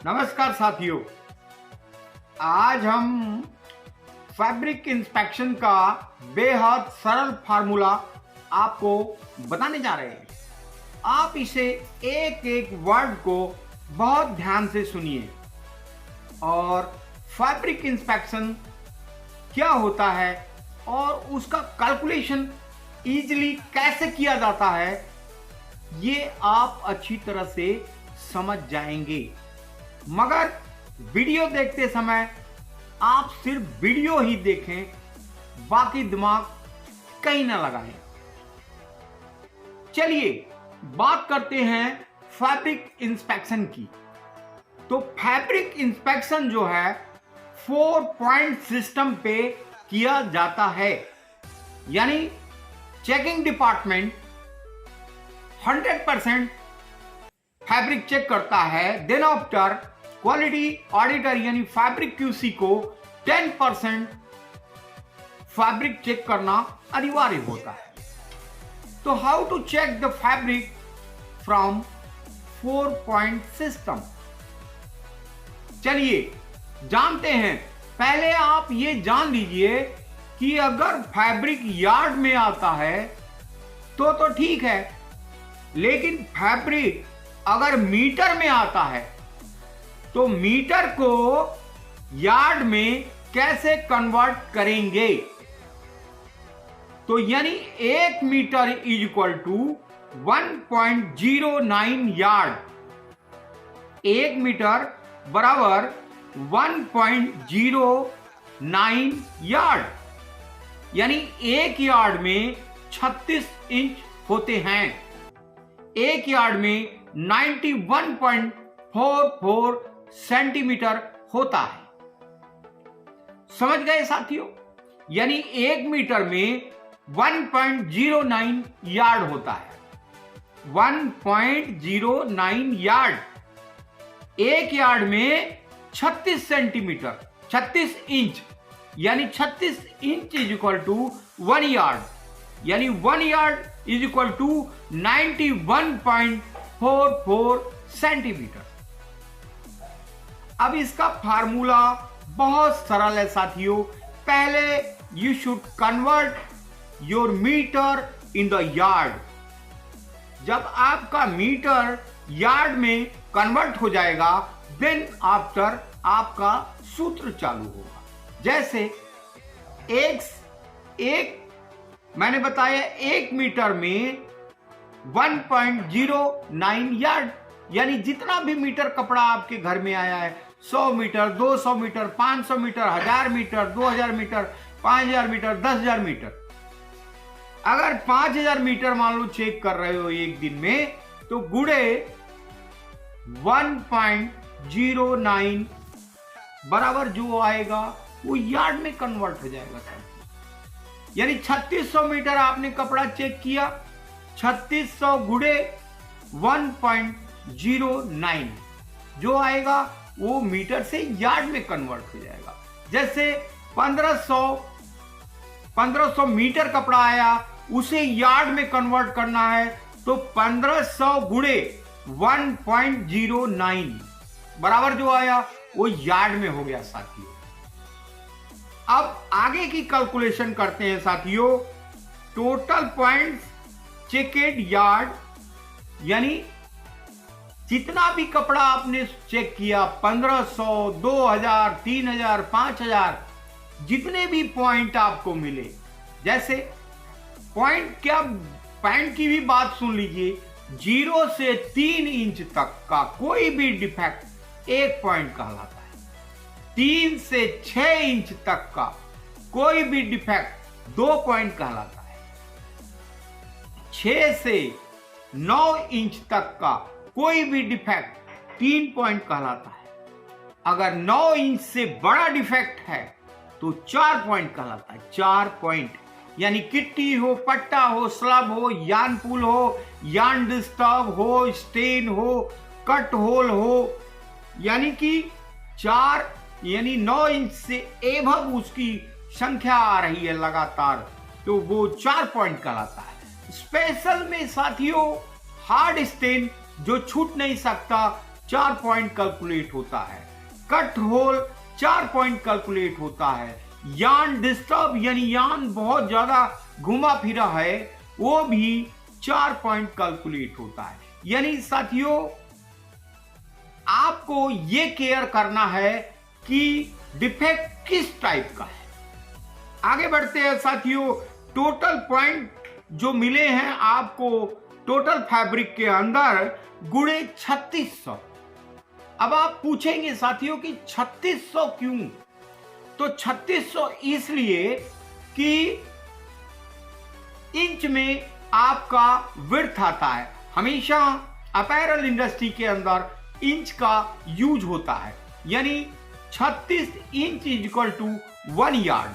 नमस्कार साथियों, आज हम फैब्रिक इंस्पेक्शन का बेहद सरल फार्मूला आपको बताने जा रहे हैं। आप इसे एक एक वर्ड को बहुत ध्यान से सुनिए और फैब्रिक इंस्पेक्शन क्या होता है और उसका कैलकुलेशन इजीली कैसे किया जाता है, ये आप अच्छी तरह से समझ जाएंगे। मगर वीडियो देखते समय आप सिर्फ वीडियो ही देखें, बाकी दिमाग कहीं ना लगाएं। चलिए बात करते हैं फैब्रिक इंस्पेक्शन की। तो फैब्रिक इंस्पेक्शन जो है 4 पॉइंट सिस्टम पे किया जाता है, यानी चेकिंग डिपार्टमेंट 100% फैब्रिक चेक करता है। देन आफ्टर क्वालिटी ऑडिटर यानी फैब्रिक क्यूसी को 10% फैब्रिक चेक करना अनिवार्य होता है। तो how to check the fabric from 4 point system, चलिए जानते हैं। पहले आप ये जान लीजिए कि अगर फैब्रिक यार्ड में आता है तो ठीक है, लेकिन फैब्रिक अगर मीटर में आता है तो मीटर को यार्ड में कैसे कन्वर्ट करेंगे। तो यानी 1 metre is equal to 1.09 yard. 1 metre बराबर 1.09 यार्ड, यानी एक यार्ड में 36 इंच होते हैं। एक यार्ड में 91.44 सेंटीमीटर होता है। समझ गए साथियों? यानी 1 मीटर में 1.09 यार्ड होता है। 1.09 यार्ड, एक यार्ड में 36 सेंटीमीटर, 36 इंच, यानी 36 inch is equal to 1 yard, यानी 1 yard is equal to 91.44 centimetre. अब इसका फार्मूला बहुत सरल है साथियों। पहले you should convert your metre in the yard. जब आपका मीटर यार्ड में कन्वर्ट हो जाएगा, देन आफ्टर आपका सूत्र चालू होगा। जैसे एक मैंने बताया 1 मीटर में 1.09 यार्ड, यानी जितना भी मीटर कपड़ा आपके घर में आया है, 100 metre, 200 metre, 500 metre, 1000 metre, 2000 metre, 5000 metre, 10000 metre. अगर 5000 मीटर मान लो चेक कर रहे हो एक दिन में, तो गुणे 1.09 बराबर जो आएगा वो यार्ड में कन्वर्ट हो जाएगा सर। यानी 3600 मीटर आपने कपड़ा चेक किया, 3600 गुणे 1.09 जो आएगा वो मीटर से यार्ड में कन्वर्ट हो जाएगा। जैसे 1500 मीटर कपड़ा आया, उसे यार्ड में कन्वर्ट करना है, तो 1500 गुणे 1.09 बराबर जो आया वो यार्ड में हो गया साथियों। अब आगे की कैलकुलेशन करते हैं साथियों। टोटल पॉइंट्स चेकेड यार्ड, यानी जितना भी कपड़ा आपने चेक किया, 1500, 2000, 3000, 5000, जितने भी पॉइंट आपको मिले। जैसे पॉइंट क्या, पॉइंट की भी बात सुन लीजिए। 0 से 3 इंच तक का कोई भी डिफेक्ट 1 पॉइंट कहलाता है। 3 से 6 इंच तक का कोई भी डिफेक्ट 2 पॉइंट कहलाता है। 6 से 9 इंच तक का कोई भी डिफेक्ट 3 पॉइंट कहलाता है। अगर 9 इंच से बड़ा डिफेक्ट है तो 4 पॉइंट कहलाता है। 4 पॉइंट यानी किट्टी हो, पट्टा हो, स्लब हो, यान पुल हो, यान डिस्टर्ब हो, स्टेन हो, कट होल हो, यानी कि 4, यानी 9 इंच से एभव उसकी संख्या आ रही है लगातार, तो वो 4 पॉइंट कहलाता है। स्पेशल में साथियों हार्ड स्टेन जो छूट नहीं सकता, 4 पॉइंट कैलकुलेट होता है, कट होल 4 पॉइंट कैलकुलेट होता है, यार्न डिस्टर्ब यानी यार्न बहुत ज्यादा घुमा फिरा है वो भी 4 पॉइंट कैलकुलेट होता है। यानी साथियों आपको ये केयर करना है कि डिफेक्ट किस टाइप का है। आगे बढ़ते हैं साथियों, टोटल पॉइंट जो मिले हैं आपको टोटल फैब्रिक के अंदर गुणे 3600। अब आप पूछेंगे साथियों कि 3600 क्यों? तो 3600 इसलिए कि इंच में आपका विड्थ आता है। हमेशा अपैरल इंडस्ट्री के अंदर इंच का यूज होता है, यानी 36 inch is equal to 1 yard.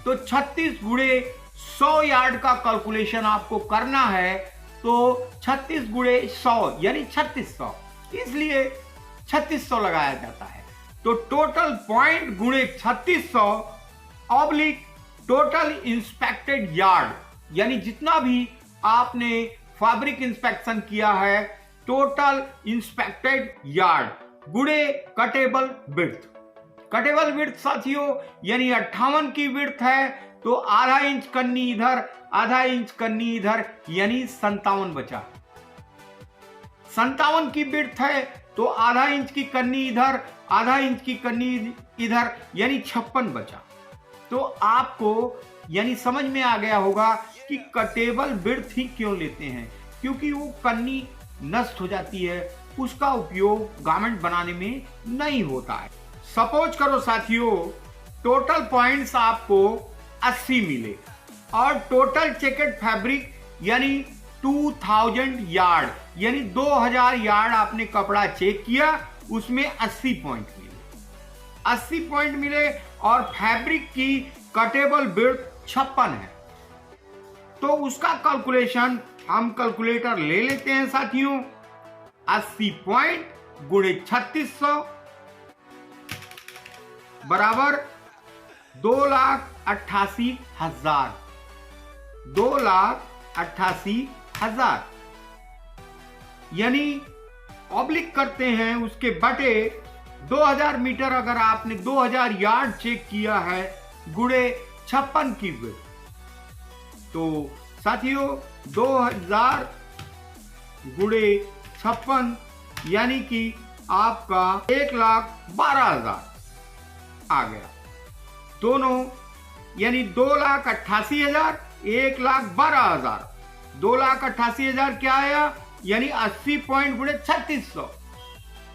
तो 36 गुणे 100 यार्ड का कैलकुलेशन आपको करना है, तो 36 गुणे 100 यानी 3600, इसलिए 3600 लगाया जाता है। तो टोटल पॉइंट गुणे 3600 ऑब्लिक टोटल इंस्पेक्टेड यार्ड, यानी जितना भी आपने फैब्रिक इंस्पेक्शन किया है टोटल इंस्पेक्टेड यार्ड गुणे कटेबल विड्थ। कटेबल विड्थ साथियों यानी 58 की विड्थ है, तो आधा इंच कन्नी इधर आधा इंच कन्नी इधर, यानी 57 बचा। 57 की विड्थ है तो आधा इंच की कन्नी इधर आधा इंच की कन्नी इधर, यानी 56 बचा। तो आपको यानी समझ में आ गया होगा कि कटेबल विड्थ ही क्यों लेते हैं, क्योंकि वो कन्नी नष्ट हो जाती है, उसका उपयोग गारमेंट बनाने में नहीं होता है। सपोज करो साथियों टोटल पॉइंट्स आपको 80 मिले और टोटल चेकेड फैब्रिक यानी 2000 यार्ड यानी 2000 यार्ड आपने कपड़ा चेक किया, उसमें 80 पॉइंट मिले। 80 पॉइंट मिले और फैब्रिक की कटेबल विड्थ 56 है, तो उसका कैलकुलेशन हम कैलकुलेटर ले लेते हैं साथियों। 80 पॉइंट गुणे 3600 बराबर 2,88,000। 2,88,000 यानी ऑब्लिक करते हैं उसके बटे 2000 मीटर, अगर आपने 2000 यार्ड चेक किया है गुणे 56 की विड्थ, तो साथियों 2000 गुणे 56 यानी कि आपका 1,12,000 आ गया। दोनों यानी 2,88,000 1,12,000, 2,88,000 क्या आया, यानी 80 पॉइंट गुणे 3600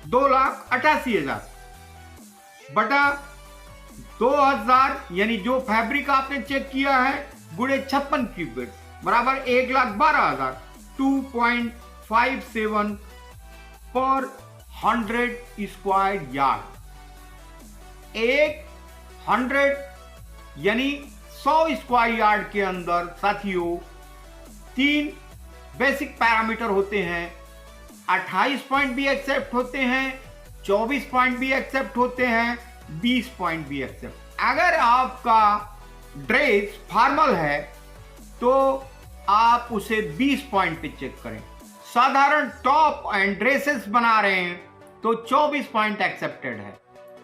2,88,000 बटा 2000 यानी जो फैब्रिक आपने चेक किया है गुणे 56 की विड्थ बराबर 1,12,000। 2.57 पर 100 स्क्वायर यार्ड। 100 यानी 100 स्क्वायर यार्ड के अंदर साथियों 3 बेसिक पैरामीटर होते हैं। 28 पॉइंट भी एक्सेप्ट होते हैं, 24 पॉइंट भी एक्सेप्ट होते हैं, 20 पॉइंट भी एक्सेप्ट। अगर आपका ड्रेस फॉर्मल है तो आप उसे 20 पॉइंट पे चेक करें। साधारण टॉप एंड ड्रेसेस बना रहे हैं तो 24 पॉइंट एक्सेप्टेड है,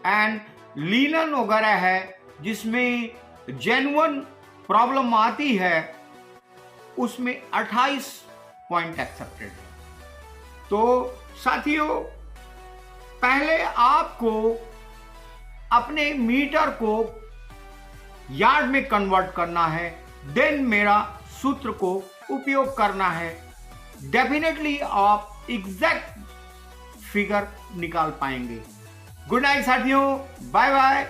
एंड लीलन वगैरह है जिसमें जेन्युइन प्रॉब्लम आती है उसमें 28 पॉइंट एक्सेप्टेड है। तो साथियों पहले आपको अपने मीटर को यार्ड में कन्वर्ट करना है, देन मेरा सूत्र को उपयोग करना है। डेफिनेटली आप एग्जैक्ट फिगर निकाल पाएंगे। गुड नाइट साथियों, बाय बाय।